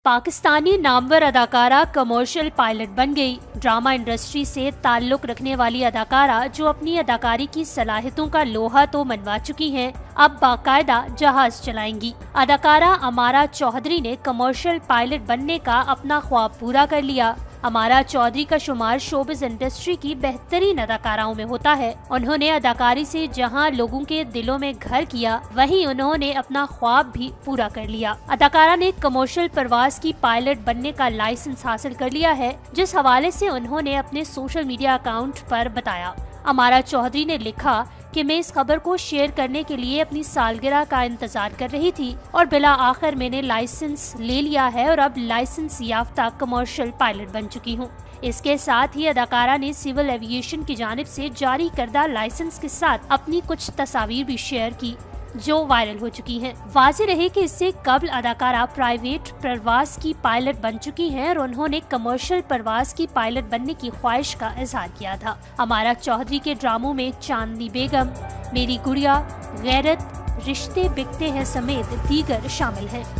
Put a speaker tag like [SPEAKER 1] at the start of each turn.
[SPEAKER 1] पाकिस्तानी नामवर अदाकारा commercial pilot बन गई। ड्रामा इंडस्ट्री से ताल्लुक रखने वाली अदाकारा जो अपनी अदाकारी की सलाहियतों का लोहा तो मनवा चुकी हैं, अब बाकायदा जहाज चलाएंगी। अदाकारा अमारा चौधरी ने कमर्शियल पायलट बनने का अपना ख्वाब पूरा कर लिया। अमारा चौधरी का शुमार शोबिज़ इंडस्ट्री की बेहतरीन अदाकाराओं में होता है। उन्होंने अदाकारी से जहां लोगों के दिलों में घर किया, वहीं उन्होंने अपना ख्वाब भी पूरा कर लिया। अदाकारा ने कमर्शियल परवाज की पायलट बनने का लाइसेंस हासिल कर लिया है, जिस हवाले से उन्होंने अपने सोशल मीडिया अकाउंट पर बताया। अमारा चौधरी ने लिखा कि मैं इस खबर को शेयर करने के लिए अपनी सालगिरह का इंतजार कर रही थी और बिला आखिर मैंने लाइसेंस ले लिया है और अब लाइसेंस याफ्ता कमर्शियल पायलट बन चुकी हूँ। इसके साथ ही अदाकारा ने सिविल एविएशन की जानिब से जारी करदा लाइसेंस के साथ अपनी कुछ तस्वीर भी शेयर की, जो वायरल हो चुकी हैं। वाज़ेह रहे कि इससे कबल अदाकारा प्राइवेट परवाज की पायलट बन चुकी हैं और उन्होंने कमर्शियल परवाज की पायलट बनने की ख्वाहिश का इजहार किया था। अमारा चौधरी के ड्रामों में चांदनी बेगम, मेरी गुड़िया, गैरत, रिश्ते बिकते हैं समेत दीगर शामिल हैं।